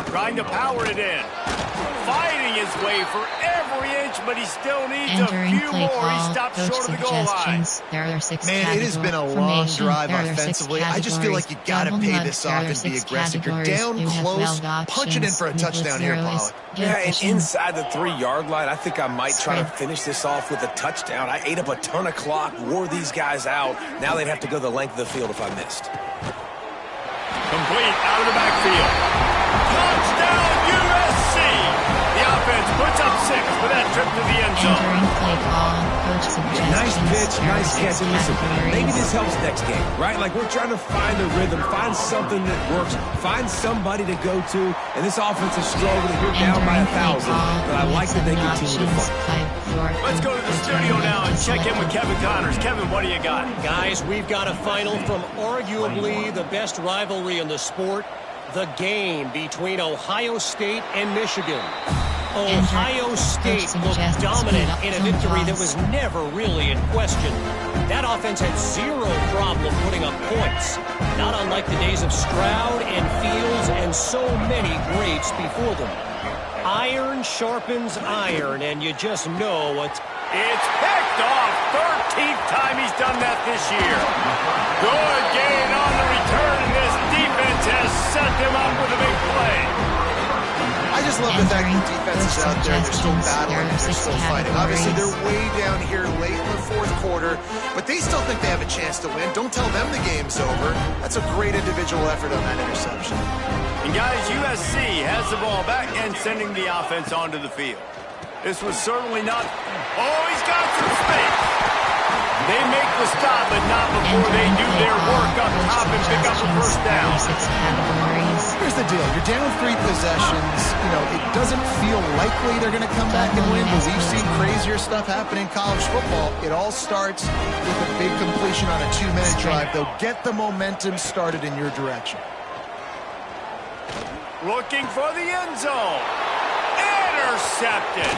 Trying to power it in. Fighting his way for every inch, but he still needs a few more. He stopped short of the goal line. There are 6 Man, it has been a long drive offensively. I just feel like you got to pay this off and be aggressive. You're down close. Punch it in for a touchdown here, Pollock. Yeah, and inside the 3-yard line, I think I might try to finish this off with a touchdown. I ate up a ton of clock, wore these guys out. Now they'd have to go the length of the field if I missed. Complete out of the backfield. Touchdown, USC! The offense puts up 6 for that trip to the end zone. Nice pitch, nice catch, and listen, maybe this helps next game, right? Like we're trying to find a rhythm, find something that works, find somebody to go to, and this offense is struggling. You're down by 1,000, but I like that they continue to fight. Let's go to the studio now and check in with Kevin Connors. Kevin, what do you got? Guys, we've got a final from arguably the best rivalry in the sport, the game between Ohio State and Michigan. Ohio State looked dominant in a victory that was never really in question. That offense had zero problem putting up points, not unlike the days of Stroud and Fields and so many greats before them. Iron sharpens iron, and you just know what. It's picked off. 13th time he's done that this year. Good gain on the return, and this defense has set them up with a big play. I just love the fact that the defense is out there. They're still battling. They're still fighting. Obviously, they're way down here late in the 4th quarter, but they still think they have a chance to win. Don't tell them the game's over. That's a great individual effort on that interception. And guys, USC has the ball back and sending the offense onto the field. This was certainly not... Oh, he's got some space. They make the stop, but not before they do their work up top and pick up a first down. Here's the deal. You're down 3 possessions. You know, it doesn't feel likely they're going to come back and win, but we've seen crazier stuff happen in college football. It all starts with a big completion on a 2-minute drive. They'll get the momentum started in your direction. Looking for the end zone. Intercepted.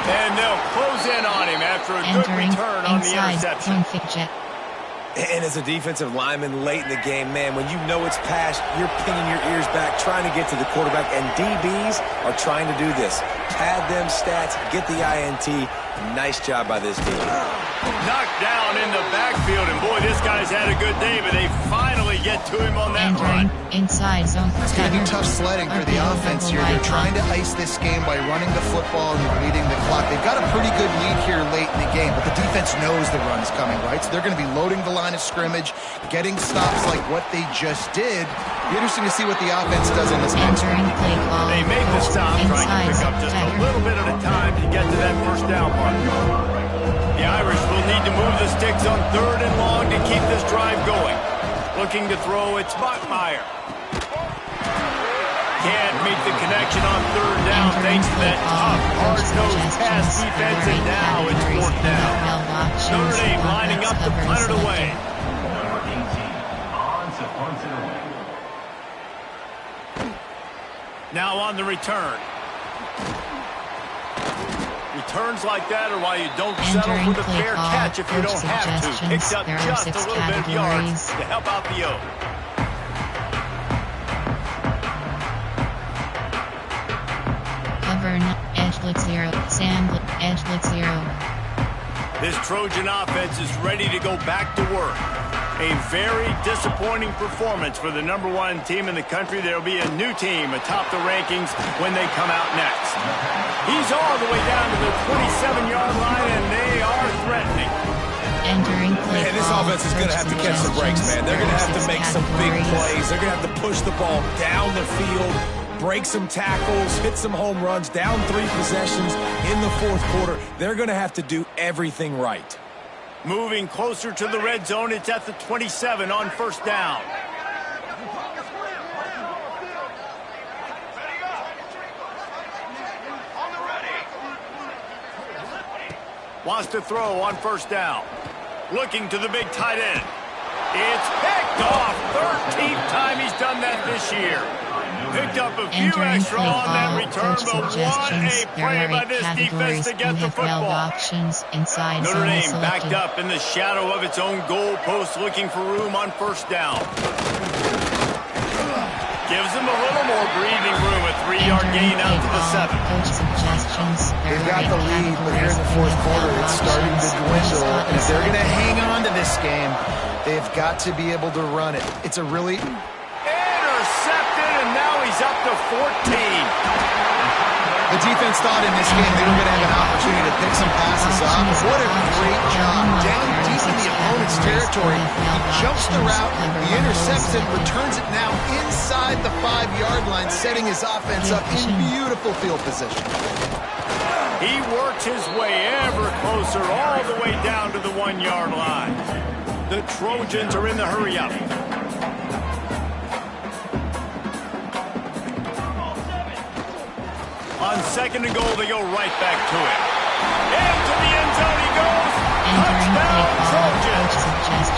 And they'll close in on him after a good return on the interception. And as a defensive lineman late in the game, man, when you know it's past, you're pinning your ears back, trying to get to the quarterback, and DBs are trying to do this. Pad them stats, get the INT. Nice job by this team. Knocked down in the backfield, and boy, this guy's had a good day, but they finally get to him on that run. Inside zone. It's going to be tough sledding for the offense here. They're trying to ice this game by running the football and leading the clock. They've got a pretty good lead here late in the game, but the defense knows the run's coming, right? So they're going to be loading the line of scrimmage, getting stops like what they just did. Be interesting to see what the offense does in this next one. They make the stop, trying to pick up just a little bit at a time to get to that first down mark. The Irish will need to move the sticks on 3rd and long to keep this drive going. Looking to throw, it's Bachmeier. Can't make the connection on 3rd down thanks to that tough, hard-nosed pass defense, and now it's 4th down. Notre Dame lining up to punt it away. Now on the return. Returns like that are why you don't settle for the fair catch if you don't have to. Picks up just a little bit of yards to help out the O. Cover, edge blitz 0, Sam, edge blitz 0. This Trojan offense is ready to go back to work. A very disappointing performance for the #1 team in the country. There will be a new team atop the rankings when they come out next. He's all the way down to the 27-yard line, and they are threatening. Entering play Man, this offense is going to have to catch some breaks, man. They're going to have to make some big plays. They're going to have to push the ball down the field, break some tackles, hit some home runs, down 3 possessions in the fourth quarter. They're going to have to do everything right. Moving closer to the red zone, it's at the 27 on first down. Wants to throw on first down. Looking to the big tight end. It's picked off. 13th time he's done that this year. Picked up a few extra on that return, but what a play by this defense to get the football. Notre Dame backed up in the shadow of its own goalpost, looking for room on first down. Gives them a little more breathing room, a 3-yard gain out to the 7. They've got the lead, but here in the fourth quarter, it's starting to dwindle. And if they're going to hang on to this game, they've got to be able to run it. It's a really... Intercepted, and now he's up to 14. The defense thought in this game they were going to have an opportunity to pick some passes off. What a great job. Down deep in the opponent's territory. He jumps the route, he intercepts it, returns it now inside the 5-yard line, setting his offense up in beautiful field position. He works his way ever closer, all the way down to the 1-yard line. The Trojans are in the hurry-up. On second and goal, they go right back to it. Into the end zone he goes. Touchdown, Trojans.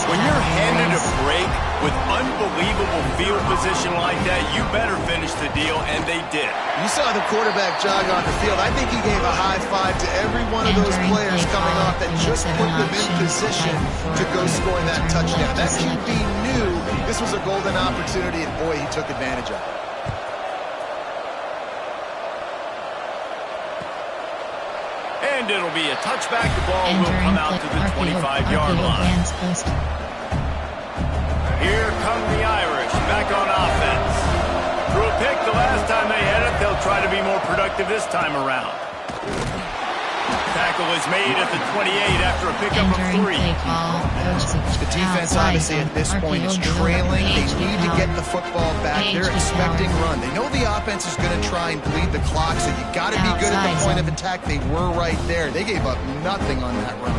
When you're handed a break with unbelievable field position like that, you better finish the deal, and they did. You saw the quarterback jog on the field. I think he gave a high five to every one of those players coming off that just put them in position to go scoring that touchdown. That QB knew this was a golden opportunity, and boy, he took advantage of it. And it'll be a touchback. The ball will come out to the 25-yard line. Here come the Irish back on offense. Threw a pick the last time they had it. They'll try to be more productive this time around. Tackle is made at the 28 after a pickup of 3. The defense, obviously, at this point is trailing. They need to get the football back. They're expecting run. They know the offense is going to try and bleed the clock, so you got to be good at the point of attack. They were right there. They gave up nothing on that run.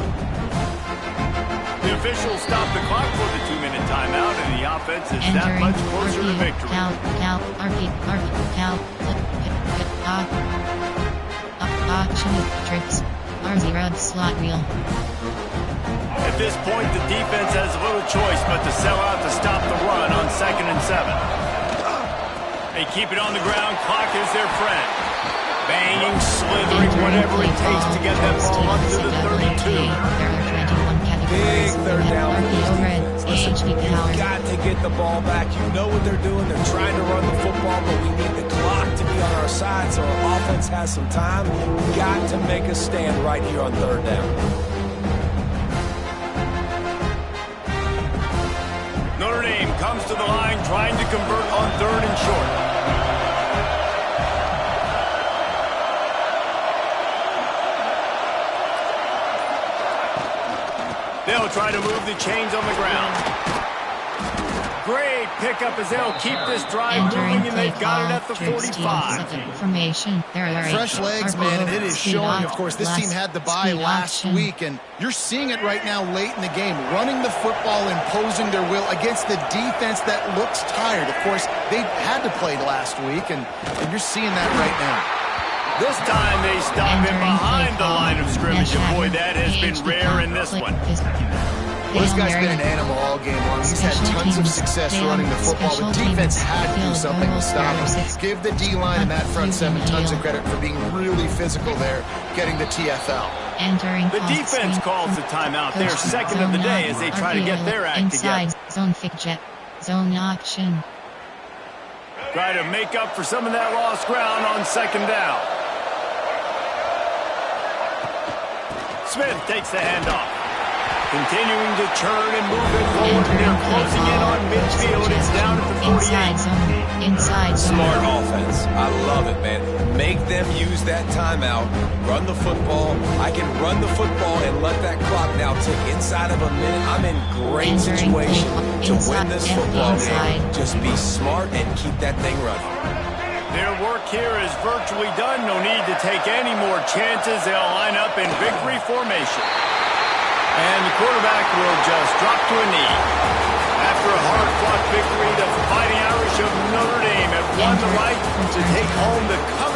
The officials stopped the clock for the 2-minute timeout, and the offense is that much closer to victory. R0 slot wheel. At this point, the defense has little choice but to sell out to stop the run on 2nd and 7. They keep it on the ground. Clock is their friend. Banging, slithering, whatever it takes to get that ball up to the 32. Big third down for this defense. Listen, you've got to get the ball back. You know what they're doing. They're trying to run the football, but we need the clock to be on our side so our offense has some time. We've got to make a stand right here on 3rd down. Notre Dame comes to the line trying to convert on 3rd and short. They'll try to move the chains on the ground. Great pickup as they'll keep this drive moving, and they've got it at the 45. Fresh legs, man, and it is showing. Of course, this team had the bye last week, and you're seeing it right now late in the game. Running the football, imposing their will against the defense that looks tired. Of course, they had to play last week, and you're seeing that right now. This time they stop him behind the line of scrimmage, and boy, that has been rare in this one. Well, this guy's been an animal all game long. He's had tons of success running the football. The defense had to do something to stop him. Give the D-line and that front 7 tons of credit for being really physical there, getting the TFL. The defense calls the timeout. They're second of the day as they try to get their act together. Zone option. Try to make up for some of that lost ground on 2nd down. Smith takes the handoff. Continuing to turn and move it forward. They're closing in on midfield. It's down at the 48. Inside zone. Inside zone. Smart offense. I love it, man. Make them use that timeout. Run the football. I can run the football and let that clock now tick inside of a minute. I'm in great situation to win this football game. Just be smart and keep that thing running. Their work here is virtually done. No need to take any more chances. They'll line up in victory formation. And the quarterback will just drop to a knee. After a hard-fought victory, the Fighting Irish of Notre Dame have won the right to take home the cover